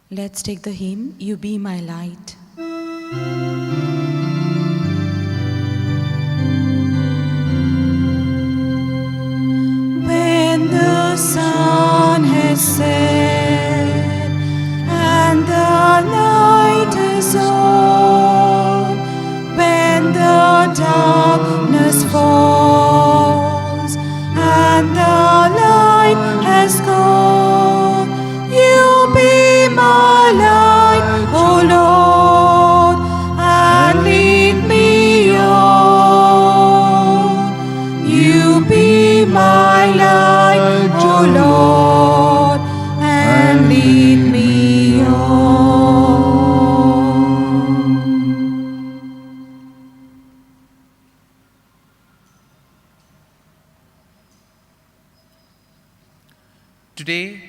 Let's take the hymn, You Be My Light. When the sun has set and the night is on, when the darkness falls and the light has gone, you be my light, O Lord, and lead me on. You be my light, O Lord, and lead me on. Today,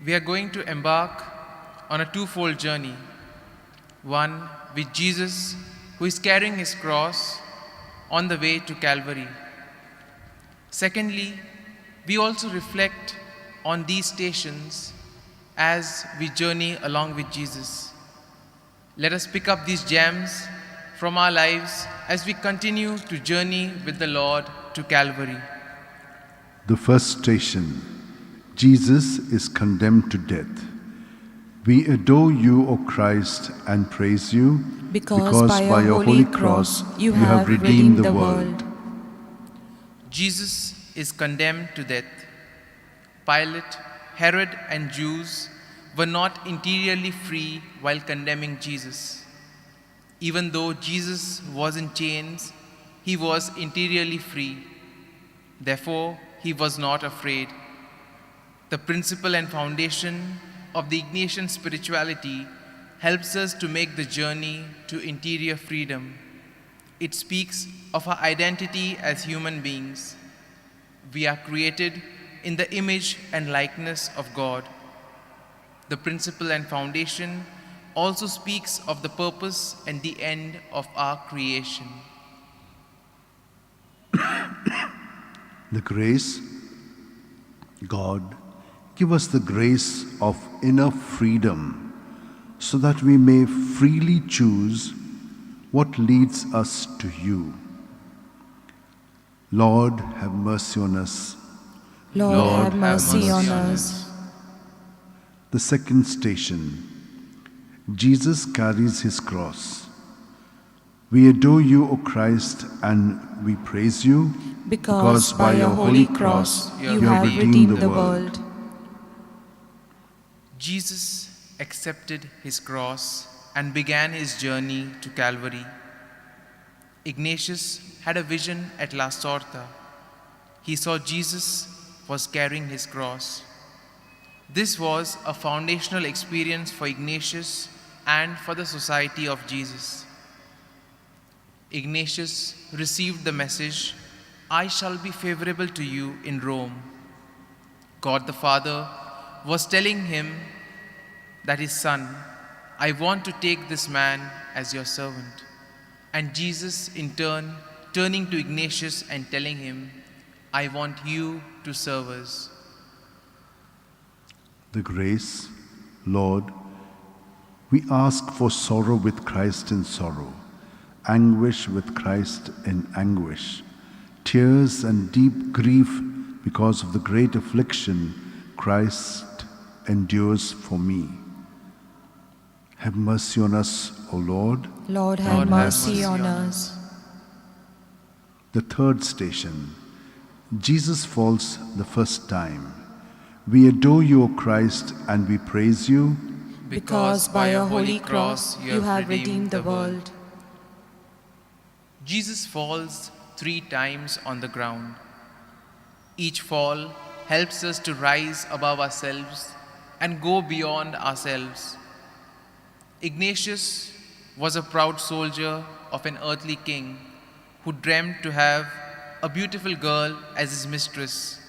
we are going to embark on a twofold journey. One with Jesus, who is carrying his cross on the way to Calvary. Secondly, we also reflect on these stations as we journey along with Jesus. Let us pick up these gems from our lives as we continue to journey with the Lord to Calvary. The first station, Jesus is condemned to death. We adore you, O Christ, and praise you, Because by your holy cross you have redeemed the world. Jesus is condemned to death. Pilate, Herod, and Jews were not interiorly free while condemning Jesus. Even though Jesus was in chains, he was interiorly free. Therefore, he was not afraid. The principle and foundation of the Ignatian spirituality helps us to make the journey to interior freedom. It speaks of our identity as human beings. We are created in the image and likeness of God. The principle and foundation also speaks of the purpose and the end of our creation. The grace, God, give us the grace of inner freedom so that we may freely choose what leads us to you. Lord, have mercy on us. Lord, have mercy on us. The second station, Jesus carries his cross. We adore you, O Christ, and we praise you, Because by your holy cross you have redeemed the world. Jesus accepted his cross and began his journey to Calvary. Ignatius had a vision at La Sorta. He saw Jesus was carrying his cross. This was a foundational experience for Ignatius and for the Society of Jesus. Ignatius received the message, I shall be favorable to you in Rome. God the Father was telling him that his son, I want to take this man as your servant. And Jesus in turn turning to Ignatius and telling him, I want you to serve us. The grace, Lord, we ask for sorrow with Christ in sorrow, anguish with Christ in anguish, tears and deep grief because of the great affliction Christ endures for me. Have mercy on us, O Lord. Lord, have mercy on us. The third station, Jesus falls the first time. We adore you, O Christ, and we praise you, Because by your holy cross you have redeemed the world. Jesus falls 3 times on the ground. Each fall helps us to rise above ourselves and go beyond ourselves. Ignatius was a proud soldier of an earthly king who dreamt to have a beautiful girl as his mistress,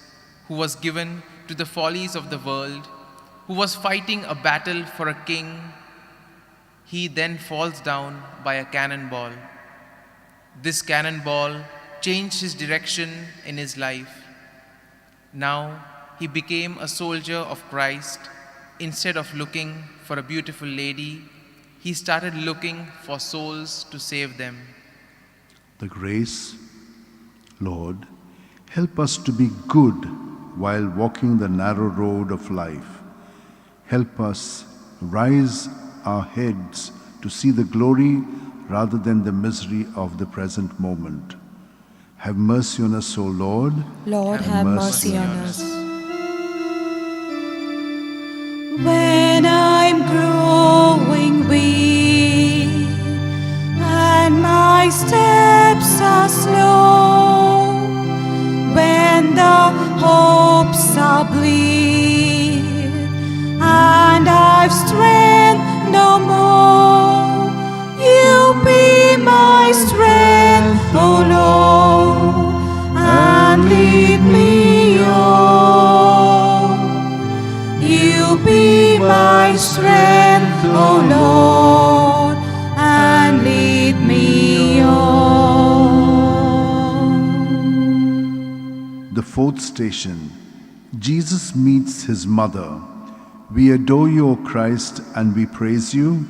who was given to the follies of the world, who was fighting a battle for a king. He then falls down by a cannonball. This cannonball changed his direction in his life. Now he became a soldier of Christ instead of looking for a beautiful lady, he started looking for souls to save them. The grace, Lord, help us to be good while walking the narrow road of life. Help us rise our heads to see the glory rather than the misery of the present moment. Have mercy on us, O Lord. Lord, have mercy on us. When I'm growing weak and my steps are slow, when the hopes are bleak and I've strength no more, you be my strength, O Lord, and lead me on. You be my strength, O Lord, and lead me on. The fourth station, Jesus meets his mother. We adore you, O Christ, and we praise you,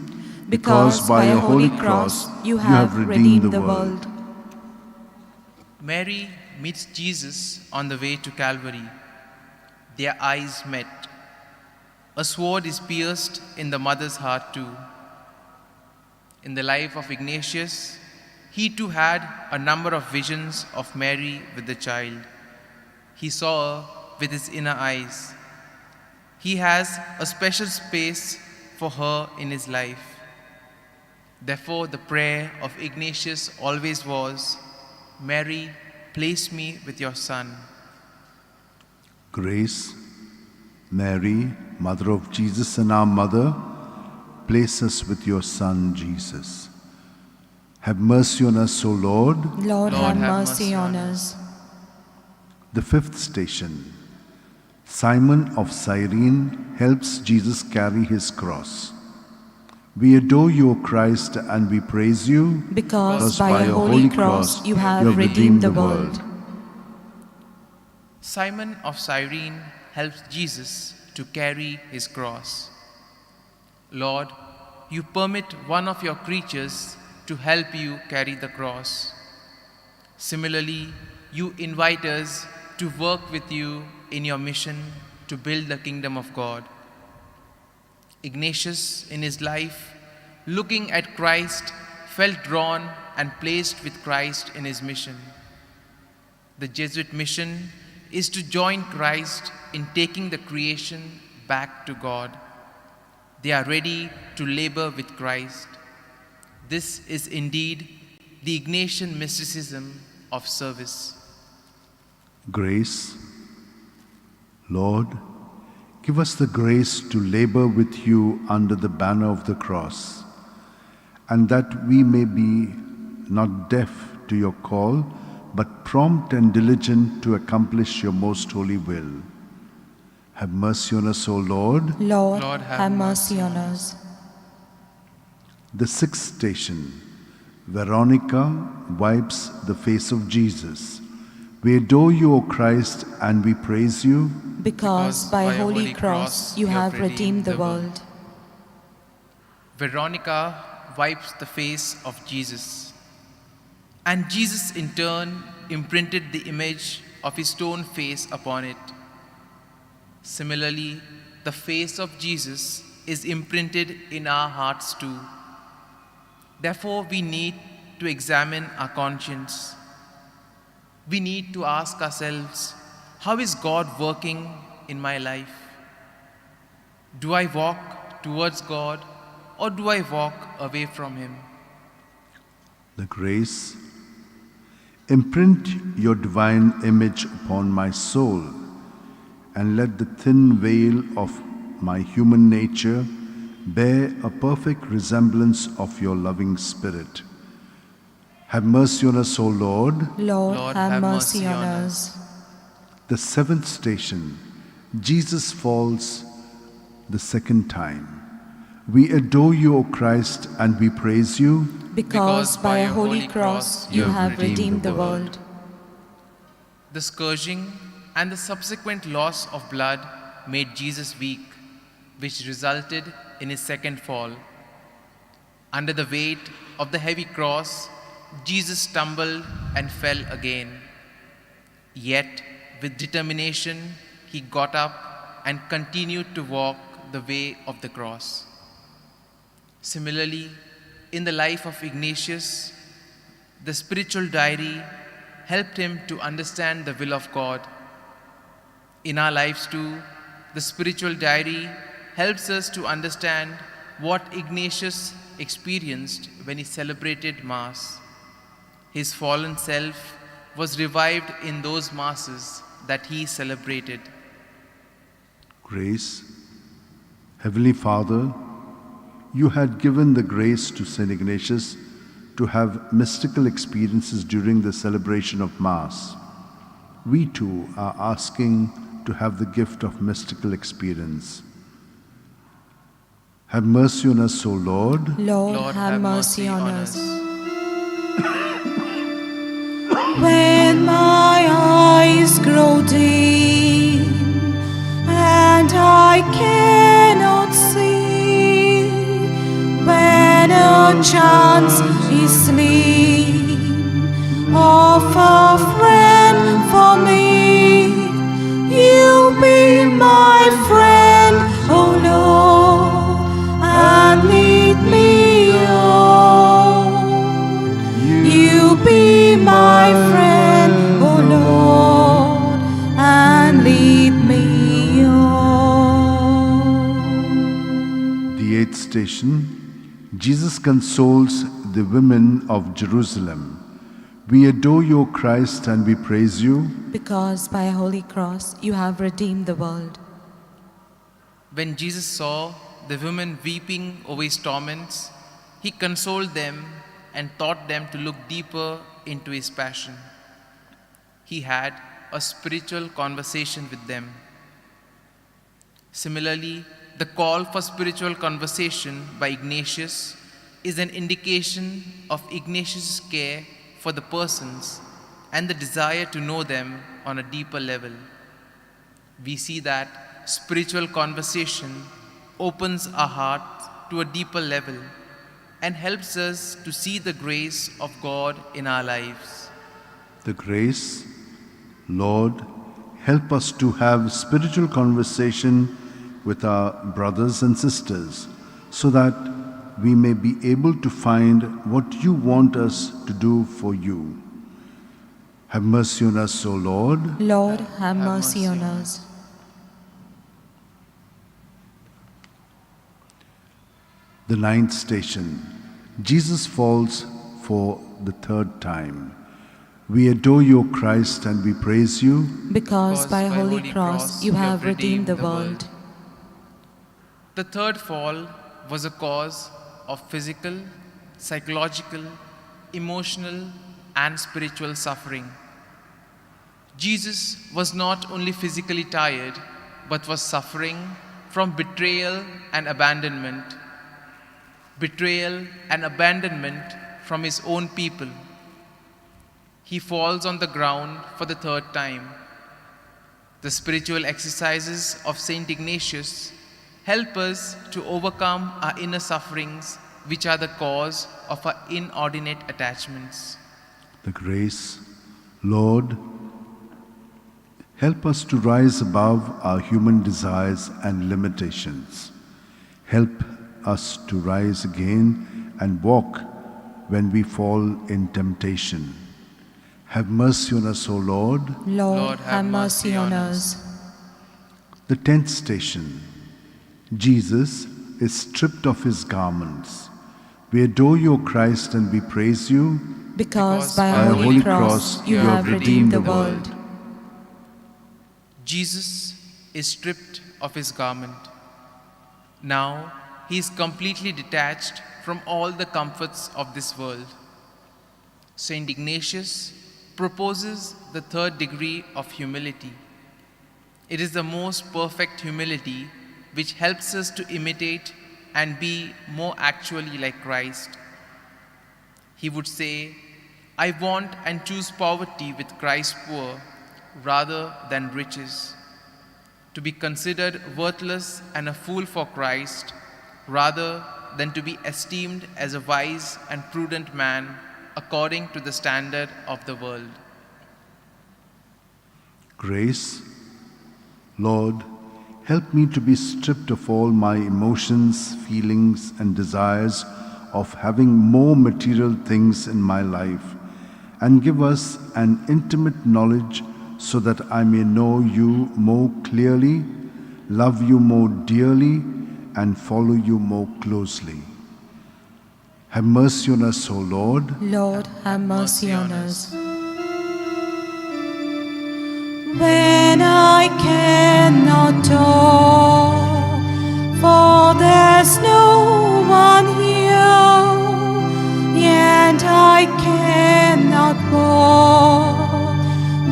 Because by a holy cross you have redeemed the world. Mary meets Jesus on the way to Calvary. Their eyes met. A sword is pierced in the mother's heart too. In the life of Ignatius, he too had a number of visions of Mary with the child. He saw her with his inner eyes. He has a special space for her in his life. Therefore, the prayer of Ignatius always was, Mary, place me with your son. Grace, Mary, Mother of Jesus and our Mother, place us with your Son, Jesus. Have mercy on us, O Lord. Lord, have mercy on us. The fifth station, Simon of Cyrene helps Jesus carry his cross. We adore you, O Christ, and we praise you, Because by a holy cross you have redeemed the world. Simon of Cyrene helps Jesus to carry his cross. Lord, you permit one of your creatures to help you carry the cross. Similarly, you invite us to work with you in your mission to build the kingdom of God. Ignatius, in his life, looking at Christ, felt drawn and placed with Christ in his mission. The Jesuit mission is to join Christ in taking the creation back to God. They are ready to labor with Christ. This is indeed the Ignatian mysticism of service. Grace, Lord, give us the grace to labor with you under the banner of the cross, and that we may be not deaf to your call, but prompt and diligent to accomplish your most holy will. Have mercy on us, O Lord. Lord, Lord, have mercy on us. The sixth station, Veronica wipes the face of Jesus. We adore you, O Christ, and we praise you, Because by a holy cross you have redeemed the world. Veronica wipes the face of Jesus. And Jesus in turn imprinted the image of his stone face upon it. Similarly, the face of Jesus is imprinted in our hearts too. Therefore, we need to examine our conscience. We need to ask ourselves, how is God working in my life? Do I walk towards God, or do I walk away from Him? the grace. Imprint your divine image upon my soul, and let the thin veil of my human nature bear a perfect resemblance of your loving spirit. Have mercy on us, O Lord. Lord, have mercy on us. The seventh station, Jesus falls the second time. We adore you, O Christ, and we praise you, Because by a holy cross you have redeemed the world. The scourging and the subsequent loss of blood made Jesus weak. which resulted in his second fall. Under the weight of the heavy cross, Jesus stumbled and fell again. Yet, with determination, he got up and continued to walk the way of the cross. Similarly, in the life of Ignatius, the spiritual diary helped him to understand the will of God. In our lives too, the spiritual diary helps us to understand what Ignatius experienced when he celebrated Mass. His fallen self was revived in those Masses that he celebrated. Grace. Heavenly Father, you had given the grace to St. Ignatius to have mystical experiences during the celebration of Mass. We too are asking to have the gift of mystical experience. Have mercy on us, O Lord. Lord, have mercy on us. When my eyes grow dim and I cannot see, when a chance is slim of a friend for me, you be my friend, O Lord, and lead me on. You be my friend, O Lord, and lead me on. The eighth station, Jesus consoles the women of Jerusalem. We adore you, O Christ, and we praise you, Because by a holy cross you have redeemed the world. When Jesus saw the women weeping over his torments, he consoled them and taught them to look deeper into his passion. He had a spiritual conversation with them. Similarly, the call for spiritual conversation by Ignatius is an indication of Ignatius' care for the persons and the desire to know them on a deeper level. We see that spiritual conversation opens our heart to a deeper level and helps us to see the grace of God in our lives. the grace. Lord, help us to have spiritual conversation with our brothers and sisters so that we may be able to find what you want us to do for you. Have mercy on us, O Lord. Lord, have mercy on us. The ninth station, Jesus falls for the third time. We adore you, O Christ, and we praise you, Because by a holy cross you have redeemed the world. The third fall was a cause of physical, psychological, emotional, and spiritual suffering. Jesus was not only physically tired, but was suffering from betrayal and abandonment. Betrayal and abandonment from his own people. He falls on the ground for the third time. The spiritual exercises of Saint Ignatius help us to overcome our inner sufferings, which are the cause of our inordinate attachments. the grace. Lord, help us to rise above our human desires and limitations. Help us to rise again and walk when we fall in temptation. Have mercy on us, O Lord. Lord, have mercy on us. The 10th station, Jesus is stripped of his garments. We adore you, O Christ, and we praise you, Because by a holy cross you have redeemed the world. Jesus is stripped of his garment. Now he is completely detached from all the comforts of this world. Saint Ignatius proposes the third degree of humility. It is the most perfect humility which helps us to imitate and be more actually like Christ. He would say, I want and choose poverty with Christ's poor rather than riches. to be considered worthless and a fool for Christ, rather than to be esteemed as a wise and prudent man according to the standard of the world. Grace. Lord, help me to be stripped of all my emotions, feelings, and desires of having more material things in my life, and give us an intimate knowledge so that I may know you more clearly, love you more dearly, and follow you more closely. Have mercy on us, O Lord. Lord, have mercy on us. When I cannot talk, for there's no one here, yet I cannot walk,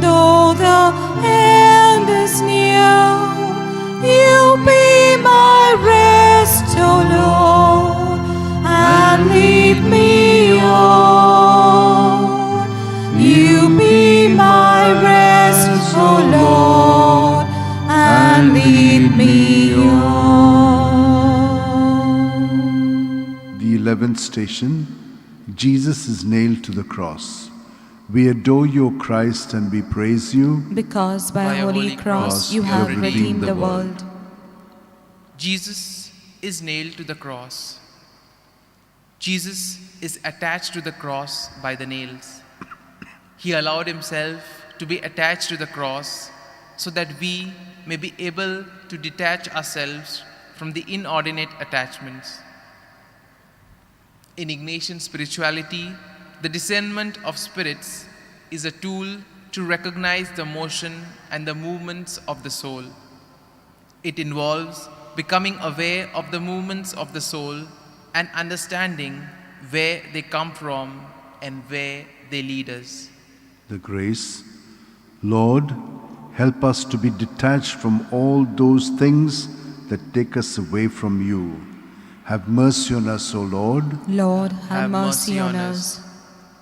though the end is near. You be my rest, O Lord, and lead me on. You be my rest, O Lord, and lead me on. The 11th station, Jesus is nailed to the cross. We adore you, O Christ, and we praise you, Because by a holy cross you have redeemed the world. Jesus is nailed to the cross. Jesus is attached to the cross by the nails. He allowed himself to be attached to the cross so that we may be able to detach ourselves from the inordinate attachments. In Ignatian spirituality, the discernment of spirits is a tool to recognize the motion and the movements of the soul. It involves becoming aware of the movements of the soul and understanding where they come from and where they lead us. the grace. Lord, help us to be detached from all those things that take us away from you. Have mercy on us, O Lord. Lord, have mercy on us.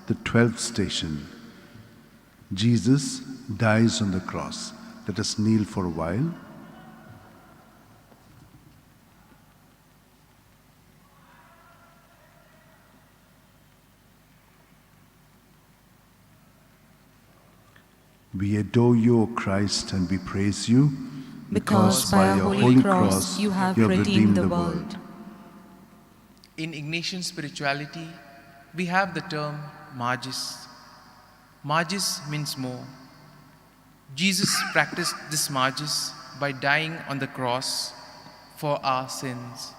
The 12th station. Jesus dies on the cross. Let us kneel for a while. We adore you, O Christ, and we praise you, Because by your holy cross you have redeemed the world. In Ignatian spirituality, we have the term magis. Magis means more. Jesus practiced this magis by dying on the cross for our sins.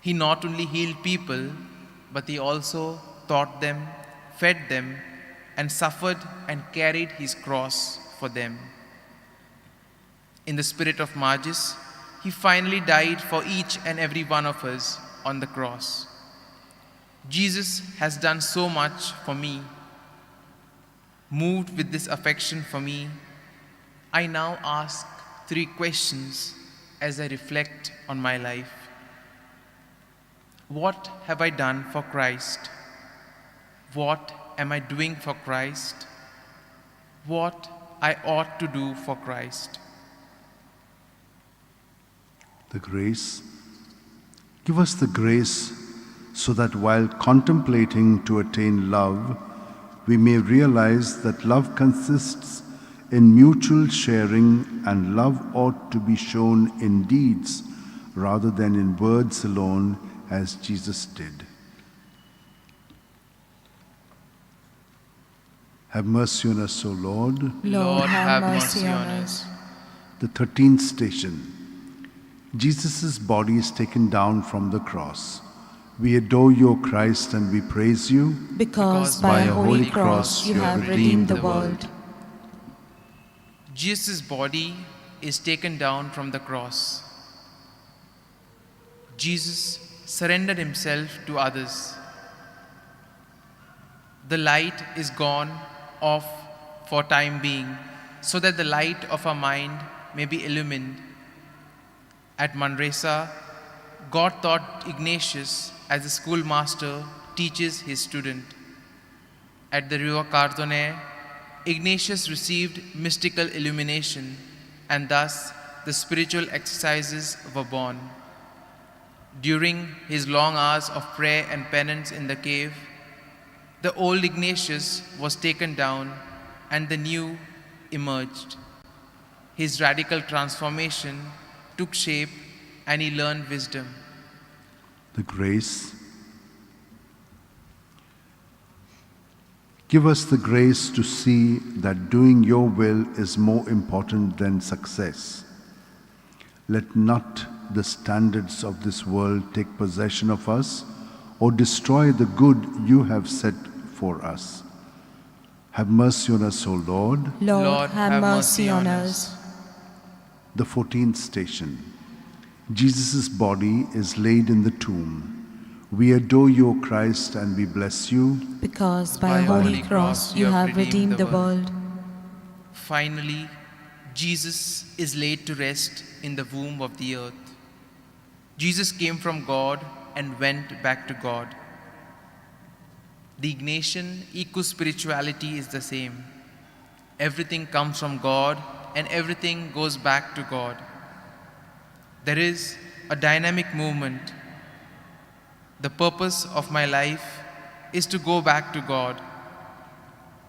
He not only healed people, but he also taught them, fed them, and suffered and carried his cross for them. In the spirit of magis, he finally died for each and every one of us on the cross. Jesus has done so much for me. Moved with this affection for me, I now ask 3 questions as I reflect on my life. What have I done for Christ? What am I doing for Christ? What I ought to do for Christ? The grace. Give us the grace so that while contemplating to attain love, we may realize that love consists in mutual sharing, and love ought to be shown in deeds rather than in words alone, as Jesus did. Have mercy on us, O Lord. Lord, have mercy on us. The 13th station. Jesus' body is taken down from the cross. We adore you, O Christ, and we praise you, Because by a holy cross you have redeemed the world. Jesus' body is taken down from the cross. Jesus surrendered himself to others. The light is gone off for time being, so that the light of our mind may be illumined. At Manresa, God taught Ignatius as the schoolmaster teaches his student. At the Rio Cardone, Ignatius received mystical illumination, and thus the spiritual exercises were born. During his long hours of prayer and penance in the cave, the old Ignatius was taken down and the new emerged. His radical transformation took shape and he learned wisdom. The grace. Give us the grace to see that doing your will is more important than success. Let not the standards of this world take possession of us or destroy the good you have set for us. Have mercy on us, O Lord. Lord, have mercy on us. The 14th station. Jesus' body is laid in the tomb. We adore you, O Christ, and we bless you, because by a holy cross you have redeemed the world. Finally, Jesus is laid to rest in the womb of the earth. Jesus came from God and went back to God. The Ignatian eco-spirituality is the same. Everything comes from God and everything goes back to God. There is a dynamic movement. The purpose of my life is to go back to God.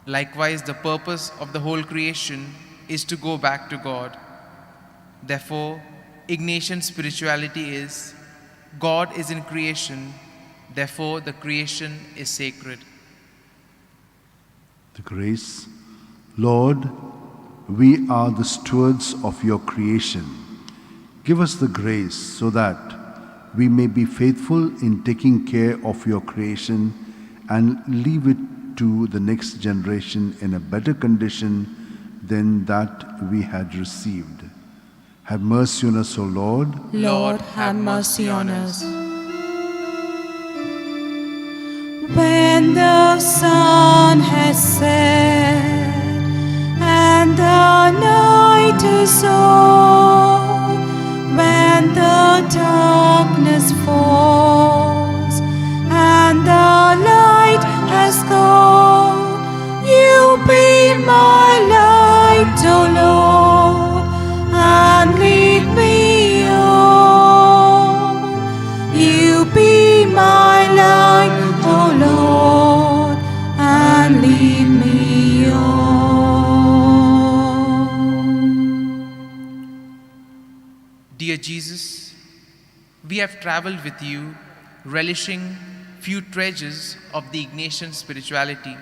Likewise, the purpose of the whole creation is to go back to God. Therefore, Ignatian spirituality is God is in creation, therefore the creation is sacred. The grace. Lord, we are the stewards of your creation. Give us the grace so that we may be faithful in taking care of your creation and leave it to the next generation in a better condition than that we had received. Have mercy on us, O Lord. Lord, have mercy on us. When the sun has set and the night is old, when the darkness falls and the light has gone, you be my light, O Lord, and lead me on. You be my light, O Lord, and lead me on. Dear Jesus, we have traveled with you, relishing few treasures of the Ignatian spirituality.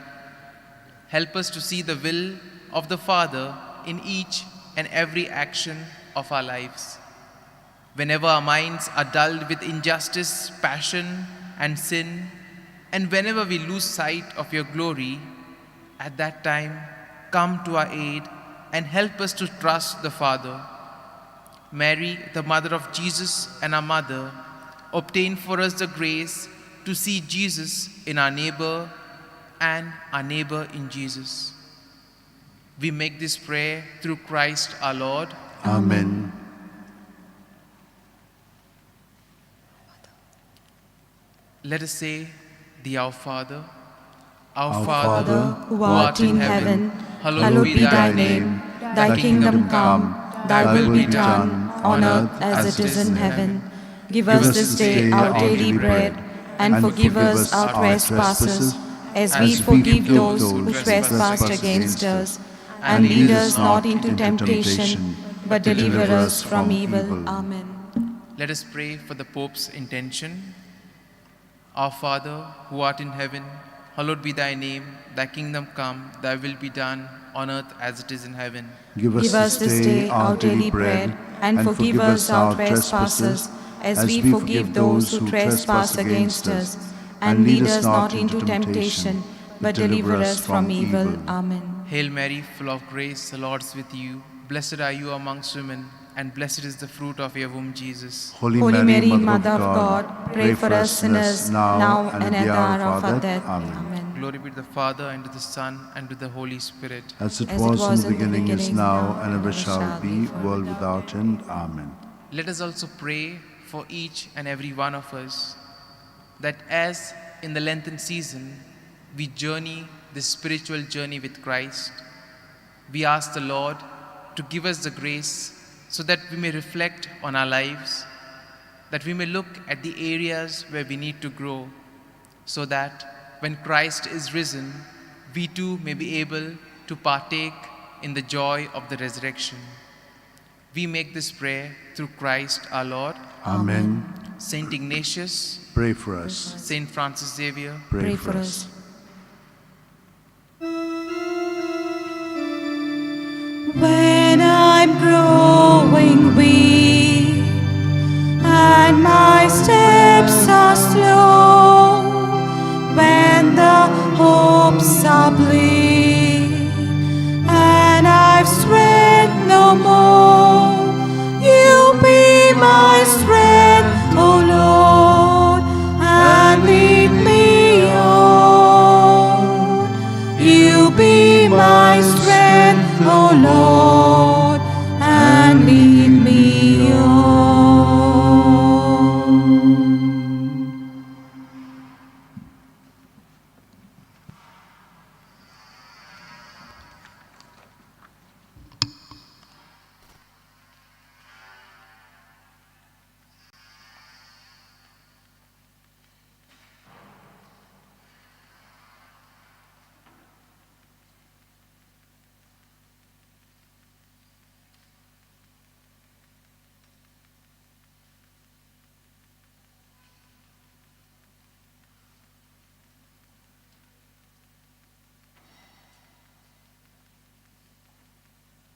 Help us to see the will of the Father in each and every action of our lives. Whenever our minds are dulled with injustice, passion, and sin, and whenever we lose sight of your glory, at that time, come to our aid and help us to trust the Father. Mary, the mother of Jesus and our mother, obtain for us the grace to see Jesus in our neighbor and our neighbor in Jesus. We make this prayer through Christ our Lord. Amen. Let us say the Our Father. Our Father, who art in heaven, hallowed be thy name. Thy kingdom come, thy will be done, on earth as it is in heaven. Give us this day our daily bread, and forgive us our trespasses, as we forgive those who trespass against us. And lead us not into temptation, but deliver us from evil. Amen. Let us pray for the Pope's intention. Our Father, who art in heaven, hallowed be thy name. Thy kingdom come, thy will be done, on earth as it is in heaven. Give us this day our daily bread, and forgive us our trespasses, as we forgive those who trespass against us. And lead us not into temptation, but deliver us from evil. Amen. Hail Mary, full of grace, the Lord is with you. Blessed are you amongst women, and blessed is the fruit of your womb, Jesus. Holy Mary, Mother of God, pray for us sinners, now and at the hour of our death. Amen. Glory be to the Father, and to the Son, and to the Holy Spirit. As it was in the beginning, is now, and ever shall be, world without end. Amen. Let us also pray for each and every one of us, that as in the Lenten season, we journey this spiritual journey with Christ, we ask the Lord to give us the grace so that we may reflect on our lives, that we may look at the areas where we need to grow, so that when Christ is risen, we too may be able to partake in the joy of the resurrection. We make this prayer through Christ our Lord. Amen. Saint Ignatius, Pray for us. Saint Francis Xavier, Pray for us. When I'm growing weak and my